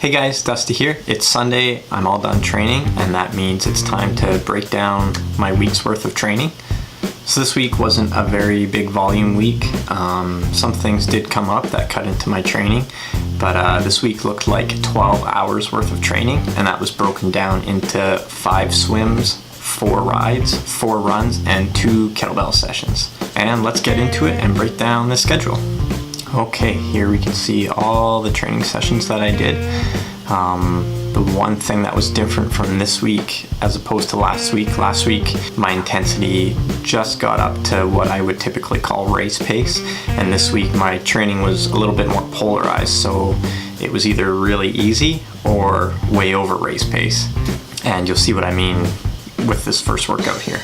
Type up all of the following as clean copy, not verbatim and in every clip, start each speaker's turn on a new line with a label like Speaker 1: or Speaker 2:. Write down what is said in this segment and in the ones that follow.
Speaker 1: Hey guys, Dusty here. It's Sunday, I'm all done training, and that means it's time to break down my week's worth of training. So this week wasn't a very big volume week. Some things did come up that cut into my training, but this week looked like 12 hours worth of training, and that was broken down into 5 swims, 4 rides, 4 runs, and 2 kettlebell sessions. And let's get into it and break down the schedule. Okay, here we can see all the training sessions that I did. The one thing that was different from this week as opposed to last week my intensity just got up to what I would typically call race pace, and this week my training was a little bit more polarized, so it was either really easy or way over race pace, and you'll see what I mean with this first workout here.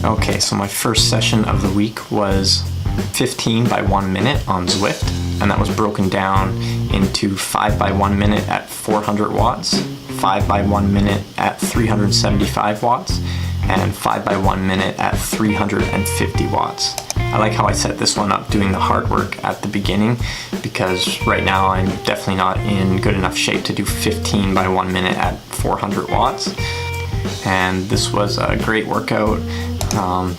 Speaker 1: Okay, so my first session of the week was 15 by 1 minute on Zwift, and that was broken down into 5 by 1 minute at 400 watts, 5 by 1 minute at 375 watts, and 5 by 1 minute at 350 watts. I like how I set this one up doing the hard work at the beginning, because right now I'm definitely not in good enough shape to do 15 by 1 minute at 400 watts. And this was a great workout.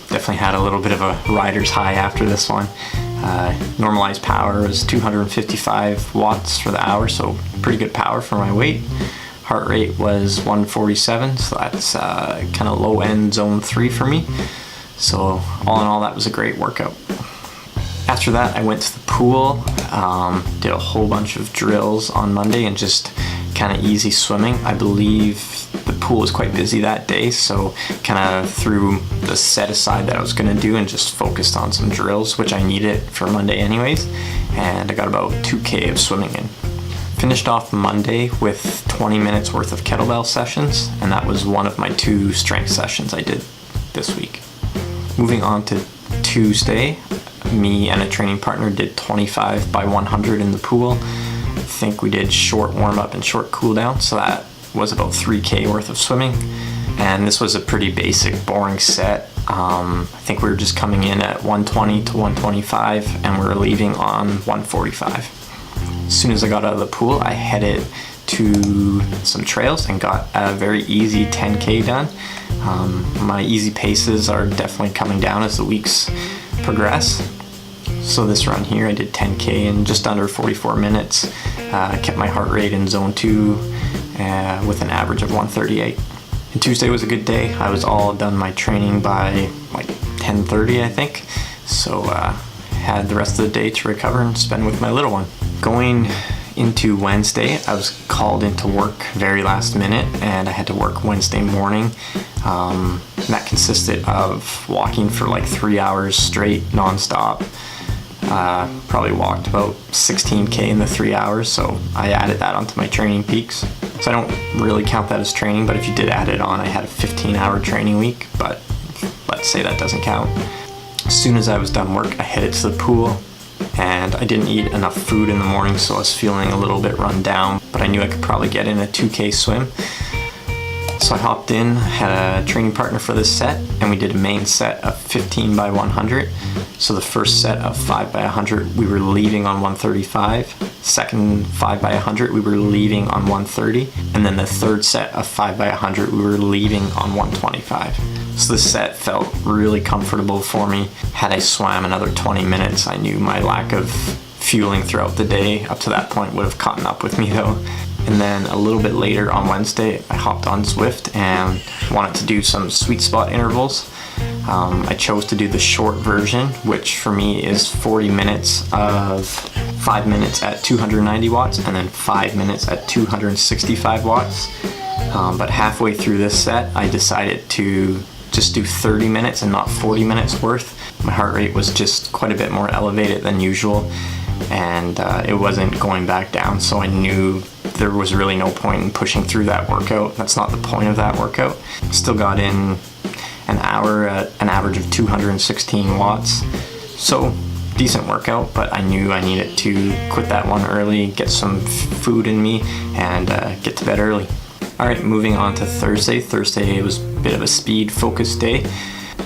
Speaker 1: Definitely had a little bit of a rider's high after this one. Normalized power was 255 watts for the hour, so pretty good power for my weight. Heart rate was 147, so that's kind of low end zone 3 for me. So all in all, that was a great workout. After that, I went to the pool, did a whole bunch of drills on Monday and just kind of easy swimming. I believe the pool was quite busy that day, so kind of threw the set aside that I was going to do and just focused on some drills, which I needed for Monday anyways, and I got about 2K of swimming in. Finished off Monday with 20 minutes worth of kettlebell sessions, and that was one of my 2 strength sessions I did this week. Moving on to Tuesday, me and a training partner did 25 by 100 in the pool. I think we did short warm-up and short cool-down, so that was about 3K worth of swimming. And this was a pretty basic, boring set. I think we were just coming in at 120 to 125, and we were leaving on 145. As soon as I got out of the pool, I headed to some trails and got a very easy 10K done. My easy paces are definitely coming down as the weeks progress. So this run here, I did 10K in just under 44 minutes. Kept my heart rate in zone 2 with an average of 138. And Tuesday was a good day. I was all done my training by like 10:30, I think. So had the rest of the day to recover and spend with my little one. Going into Wednesday, I was called into work very last minute, and I had to work Wednesday morning. And that consisted of walking for like 3 hours straight, nonstop. Probably walked about 16K in the 3 hours, so I added that onto my training peaks. So I don't really count that as training, but if you did add it on, I had a 15-hour training week, but let's say that doesn't count. As soon as I was done work, I headed to the pool, and I didn't eat enough food in the morning, so I was feeling a little bit run down, but I knew I could probably get in a 2K swim. So I hopped in, had a training partner for this set, and we did a main set of 15 by 100. So the first set of 5 by 100, we were leaving on 135. Second 5 by 100, we were leaving on 130. And then the third set of 5 by 100, we were leaving on 125. So this set felt really comfortable for me. Had I swam another 20 minutes, I knew my lack of fueling throughout the day up to that point would have caught up with me though. And then a little bit later on Wednesday, I hopped on Zwift and wanted to do some sweet spot intervals. I chose to do the short version, which for me is 40 minutes of 5 minutes at 290 watts and then 5 minutes at 265 watts. But halfway through this set, I decided to just do 30 minutes and not 40 minutes worth. My heart rate was just quite a bit more elevated than usual, and it wasn't going back down, so I knew there was really no point in pushing through that workout. That's not the point of that workout. Still got in an hour at an average of 216 watts. So decent workout, but I knew I needed to quit that one early, get some food in me, and get to bed early. Alright, moving on to Thursday. Thursday was a bit of a speed focused day.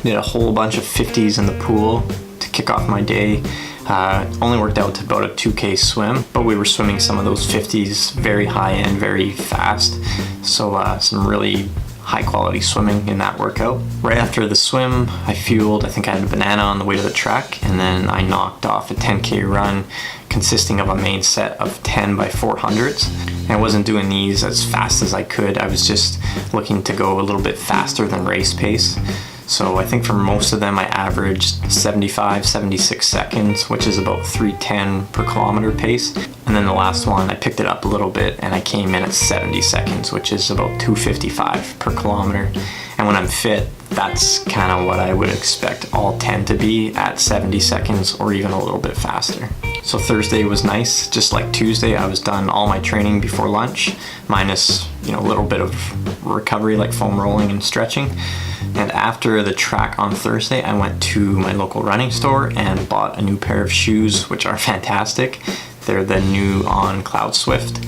Speaker 1: Did a whole bunch of 50s in the pool to kick off my day. Only worked out to about a 2K swim, but we were swimming some of those 50s very high end, very fast. So some really high quality swimming in that workout. Right after the swim, I fueled. I think I had a banana on the way to the track, and then I knocked off a 10K run consisting of a main set of 10 by 400s. And I wasn't doing these as fast as I could. I was just looking to go a little bit faster than race pace. So I think for most of them I averaged 75, 76 seconds, which is about 3:10 per kilometer pace. And then the last one, I picked it up a little bit and I came in at 70 seconds, which is about 2:55 per kilometer. And when I'm fit, that's kind of what I would expect all 10 to be, at 70 seconds or even a little bit faster. So Thursday was nice. Just like Tuesday, I was done all my training before lunch, minus, a little bit of recovery like foam rolling and stretching. And after the track on Thursday, I went to my local running store and bought a new pair of shoes, which are fantastic. They're the new On Cloud Swift.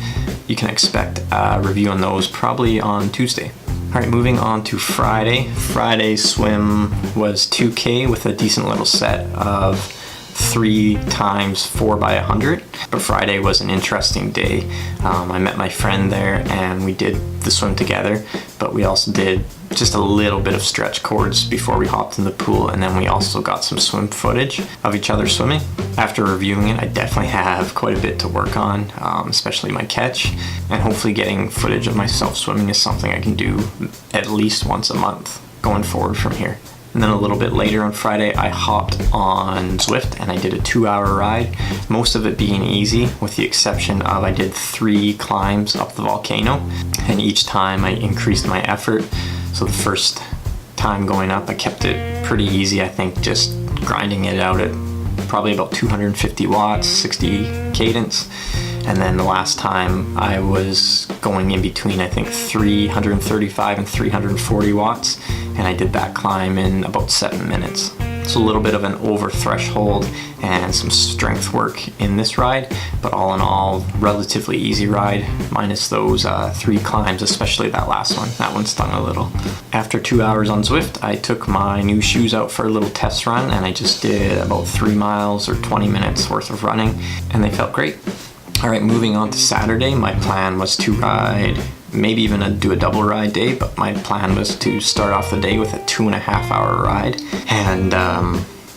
Speaker 1: You can expect a review on those probably on Tuesday. All right, moving on to Friday. Friday's swim was 2K with a decent little set of 3 times 4 by 100. But Friday was an interesting day. I met my friend there and we did the swim together, but we also did just a little bit of stretch cords before we hopped in the pool, and then we also got some swim footage of each other swimming. After reviewing it, I definitely have quite a bit to work on, especially my catch, and hopefully getting footage of myself swimming is something I can do at least once a month going forward from here. And then a little bit later on Friday, I hopped on Zwift and I did a 2-hour ride, most of it being easy with the exception of I did 3 climbs up the volcano, and each time I increased my effort. So the first time going up, I kept it pretty easy, I think just grinding it out at probably about 250 watts, 60 cadence. And then the last time I was going in between, I think 335 and 340 watts, and I did that climb in about 7 minutes. It's a little bit of an over threshold and some strength work in this ride, but all in all, relatively easy ride, minus those 3 climbs, especially that last one. That one stung a little. After 2 hours on Zwift, I took my new shoes out for a little test run, and I just did about 3 miles or 20 minutes worth of running, and they felt great. All right, moving on to Saturday, my plan was to ride, maybe even do a double ride day, but my plan was to start off the day with a 2.5-hour ride. And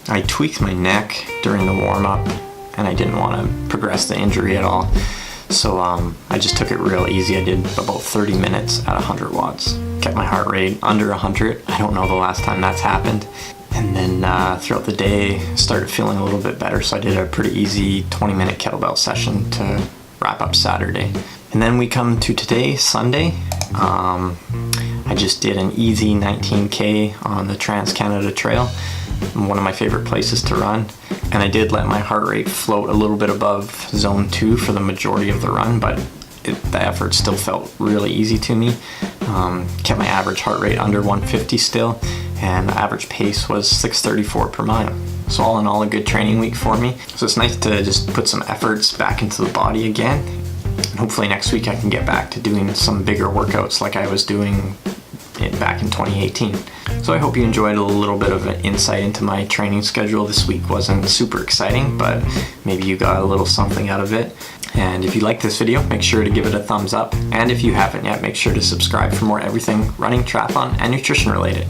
Speaker 1: I tweaked my neck during the warm-up, and I didn't want to progress the injury at all. So I just took it real easy. I did about 30 minutes at 100 watts. Kept my heart rate under 100. I don't know the last time that's happened. And then throughout the day, started feeling a little bit better, so I did a pretty easy 20-minute kettlebell session to wrap up Saturday. And then we come to today, Sunday. I just did an easy 19K on the Trans-Canada Trail, one of my favorite places to run. And I did let my heart rate float a little bit above zone 2 for the majority of the run, but the effort still felt really easy to me. Kept my average heart rate under 150 still, and the average pace was 6:34 per mile. So all in all, a good training week for me. So it's nice to just put some efforts back into the body again. And hopefully next week I can get back to doing some bigger workouts like I was doing back in 2018. So I hope you enjoyed a little bit of an insight into my training schedule. This week wasn't super exciting, but maybe you got a little something out of it. And if you like this video, make sure to give it a thumbs up. And if you haven't yet, make sure to subscribe for more everything running, triathlon, and nutrition related.